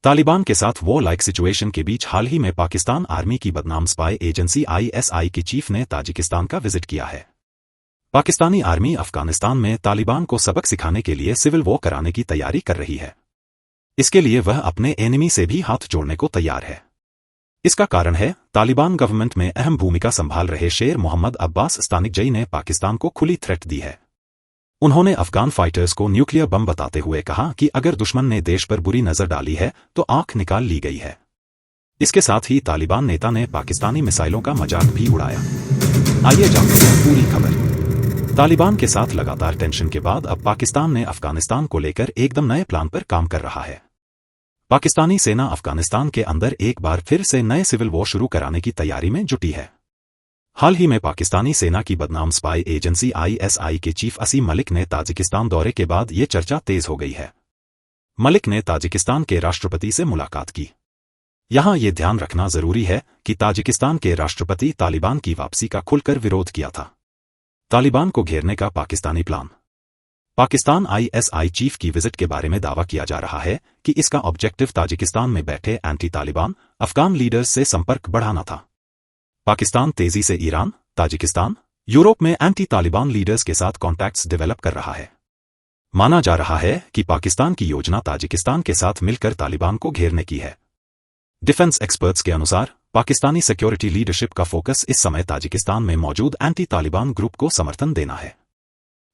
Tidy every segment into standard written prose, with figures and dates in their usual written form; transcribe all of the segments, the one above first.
तालिबान के साथ war like situation के बीच हाल ही में पाकिस्तान आर्मी की बदनाम स्पाई एजेंसी ISI के चीफ ने ताजिकिस्तान का विजिट किया है। पाकिस्तानी आर्मी अफगानिस्तान में तालिबान को सबक सिखाने के लिए सिविल वॉर कराने की तैयारी कर रही है। इसके लिए वह अपने एनिमी से भी हाथ जोड़ने को तैयार है। इसका कारण है तालिबान गवर्नमेंट में अहम भूमिका संभाल रहे शेर मोहम्मद अब्बास स्तानिकजई ने पाकिस्तान को खुली थ्रेट दी है। उन्होंने अफगान फाइटर्स को न्यूक्लियर बम बताते हुए कहा कि अगर दुश्मन ने देश पर बुरी नजर डाली है तो आंख निकाल ली गई है। इसके साथ ही तालिबान नेता ने पाकिस्तानी मिसाइलों का मजाक भी उड़ाया। आइए जानते हैं पूरी खबर। तालिबान के साथ लगातार टेंशन के बाद अब पाकिस्तान ने अफगानिस्तान को लेकर एकदम नए प्लान पर काम कर रहा है। पाकिस्तानी सेना अफगानिस्तान के अंदर एक बार फिर से नए सिविल वॉर शुरू कराने की तैयारी में जुटी है। हाल ही में पाकिस्तानी सेना की बदनाम स्पाई एजेंसी ISI के चीफ असीम मलिक ने ताजिकिस्तान दौरे के बाद ये चर्चा तेज हो गई है। मलिक ने ताजिकिस्तान के राष्ट्रपति से मुलाकात की। यहां ये ध्यान रखना जरूरी है कि ताजिकिस्तान के राष्ट्रपति तालिबान की वापसी का खुलकर विरोध किया था। तालिबान को घेरने का Pakistani plan. Pakistan ISI chief की विजिट के बारे में दावा किया जा रहा है कि इसका ऑब्जेक्टिव ताजिकिस्तान में बैठे एंटी तालिबान अफगान लीडर्स से संपर्क बढ़ाना था। पाकिस्तान तेजी से ईरान, ताजिकिस्तान, यूरोप में एंटी तालिबान लीडर्स के साथ कॉन्टैक्ट्स डेवलप कर रहा है। माना जा रहा है कि पाकिस्तान की योजना ताजिकिस्तान के साथ मिलकर तालिबान को घेरने की है। डिफेंस एक्सपर्ट्स के अनुसार पाकिस्तानी सिक्योरिटी लीडरशिप का फोकस इस समय ताजिकिस्तान में मौजूद एंटी तालिबान ग्रुप को समर्थन देना है।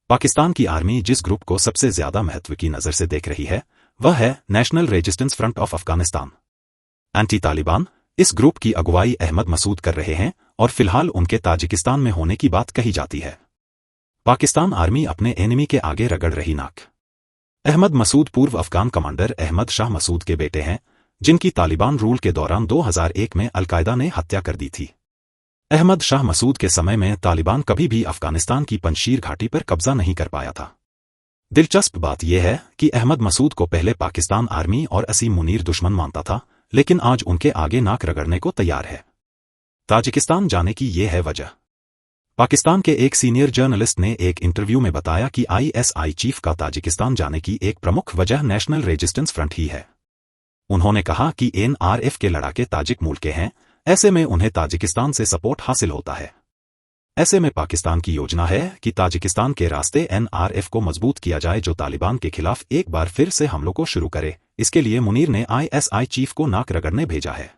पाकिस्तान की आर्मी जिस ग्रुप को सबसे ज्यादा महत्व की नजर से देख रही है वह है national resistance front of Afghanistan. Anti Taliban इस ग्रुप की अगुवाई अहमद मसूद कर रहे हैं और फिलहाल उनके ताजिकिस्तान में होने की बात कही जाती है। पाकिस्तान आर्मी अपने एनिमी के आगे रगड़ रही नाक। अहमद मसूद पूर्व अफगान कमांडर अहमद शाह मसूद के बेटे हैं, जिनकी तालिबान रूल के दौरान 2001 में अलकायदा ने हत्या कर दी थी। अहमद शाह मसूद के समय में तालिबान कभी भी अफगानिस्तान की पंजशीर घाटी पर कब्जा नहीं कर पाया था। दिलचस्प बात यह है कि अहमद मसूद को पहले पाकिस्तान आर्मी और असीम मुनीर दुश्मन मानता था, लेकिन आज उनके आगे नाक रगड़ने को तैयार है। ताजिकिस्तान जाने की ये है वजह। पाकिस्तान के एक सीनियर जर्नलिस्ट ने एक इंटरव्यू में बताया कि ISI चीफ का ताजिकिस्तान जाने की एक प्रमुख वजह नेशनल रेजिस्टेंस फ्रंट ही है। उन्होंने कहा कि NRF के लड़ाके ताजिक मूल के हैं, ऐसे में उन्हें ताजिकिस्तान से सपोर्ट हासिल होता है। ऐसे में पाकिस्तान की योजना है कि ताजिकिस्तान के रास्ते NRF को मजबूत किया जाए जो तालिबान के खिलाफ एक बार फिर से हमलों को शुरू करे। इसके लिए मुनीर ने ISI चीफ को नाक रगड़ने भेजा है।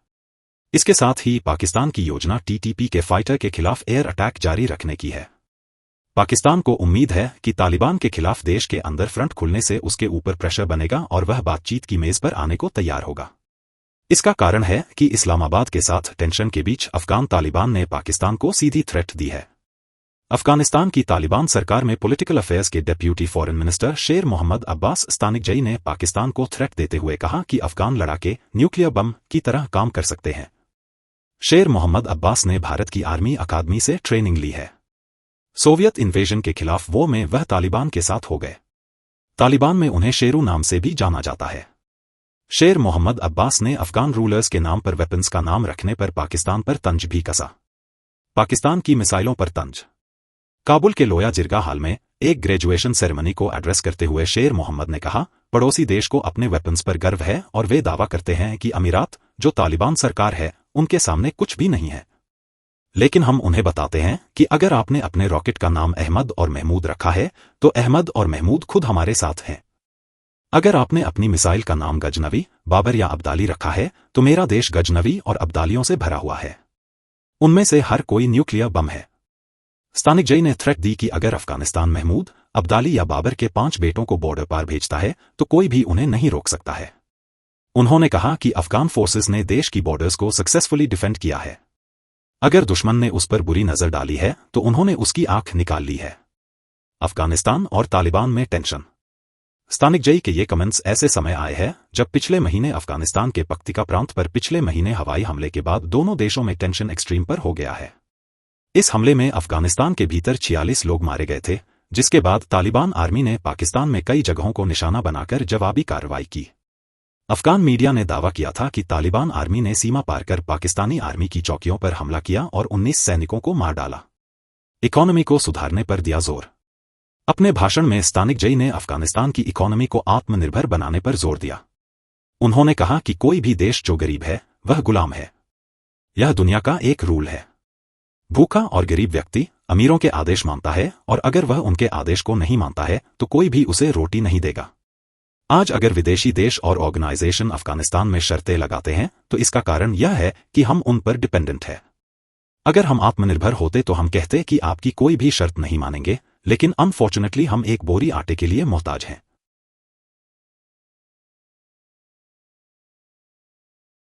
इसके साथ ही पाकिस्तान की योजना TTP के फाइटर के खिलाफ एयर अटैक जारी रखने की है। पाकिस्तान को उम्मीद है कि तालिबान के खिलाफ देश के अंदर फ्रंट खुलने से उसके ऊपर प्रेशर बनेगा और वह बातचीत की मेज पर आने को तैयार होगा। इसका कारण है कि इस्लामाबाद के साथ टेंशन के बीच अफगान तालिबान ने पाकिस्तान को सीधी थ्रेट दी है। अफगानिस्तान की तालिबान सरकार में पॉलिटिकल अफेयर्स के डेप्यूटी फॉरेन मिनिस्टर शेर मोहम्मद अब्बास स्तानिकजई ने पाकिस्तान को थ्रेट देते हुए कहा कि अफगान लड़ाके न्यूक्लियर बम की तरह काम कर सकते हैं। शेर मोहम्मद अब्बास ने भारत की आर्मी अकादमी से ट्रेनिंग ली है। सोवियत इन्वेजन के खिलाफ वॉर में वह तालिबान के साथ हो गए। तालिबान में उन्हें शेरू नाम से भी जाना जाता है। शेर मोहम्मद अब्बास ने अफगान रूलर्स के नाम पर वेपन्स का नाम रखने पर पाकिस्तान पर तंज भी कसा। पाकिस्तान की मिसाइलों पर तंज। काबुल के लोया जिरगा हाल में एक ग्रेजुएशन सेरेमनी को एड्रेस करते हुए शेर मोहम्मद ने कहा, पड़ोसी देश को अपने वेपन्स पर गर्व है और वे दावा करते हैं कि अमीरात, जो तालिबान सरकार है, उनके सामने कुछ भी नहीं है। लेकिन हम उन्हें बताते हैं कि अगर आपने अपने रॉकेट का नाम अहमद और महमूद रखा है तो अहमद और महमूद खुद हमारे साथ हैं। अगर आपने अपनी मिसाइल का नाम गजनवी, बाबर या अब्दाली रखा है तो मेरा देश गजनवी और अब्दालियों से भरा हुआ है। उनमें से हर कोई न्यूक्लियर बम है। स्तानिकजई ने थ्रेट दी कि अगर अफगानिस्तान महमूद, अब्दाली या बाबर के 5 बेटों को बॉर्डर पार भेजता है तो कोई भी उन्हें नहीं रोक सकता है। उन्होंने कहा कि अफगान फोर्सेस ने देश की बॉर्डर्स को सक्सेसफुली डिफेंड किया है। अगर दुश्मन ने उस पर बुरी नजर डाली है तो उन्होंने उसकी आंख निकाल ली है। अफगानिस्तान और तालिबान में टेंशन। स्तानिकजई के ये कमेंट्स ऐसे समय आए हैं जब पिछले महीने अफगानिस्तान के पक्तिका प्रांत पर पिछले महीने हवाई हमले के बाद दोनों देशों में टेंशन एक्सट्रीम पर हो गया है। इस हमले में अफगानिस्तान के भीतर 46 लोग मारे गए थे, जिसके बाद तालिबान आर्मी ने पाकिस्तान में कई जगहों को निशाना बनाकर जवाबी कार्रवाई की। अफगान मीडिया ने दावा किया था कि तालिबान आर्मी ने सीमा पार कर पाकिस्तानी आर्मी की चौकियों पर हमला किया और 19 सैनिकों को मार डाला। इकोनॉमी को सुधारने पर दिया जोर। अपने भाषण में स्तानिकजई ने अफगानिस्तान की इकोनॉमी को आत्मनिर्भर बनाने पर जोर दिया। उन्होंने कहा कि कोई भी देश जो गरीब है वह गुलाम है। यह दुनिया का एक रूल है। भूखा और गरीब व्यक्ति अमीरों के आदेश मानता है और अगर वह उनके आदेश को नहीं मानता है तो कोई भी उसे रोटी नहीं देगा। आज अगर विदेशी देश और ऑर्गेनाइजेशन अफगानिस्तान में शर्तें लगाते हैं तो इसका कारण यह है कि हम उन पर डिपेंडेंट है। अगर हम आत्मनिर्भर होते तो हम कहते कि आपकी कोई भी शर्त नहीं मानेंगे, लेकिन अनफॉर्चुनेटली हम एक बोरी आटे के लिए मोहताज हैं।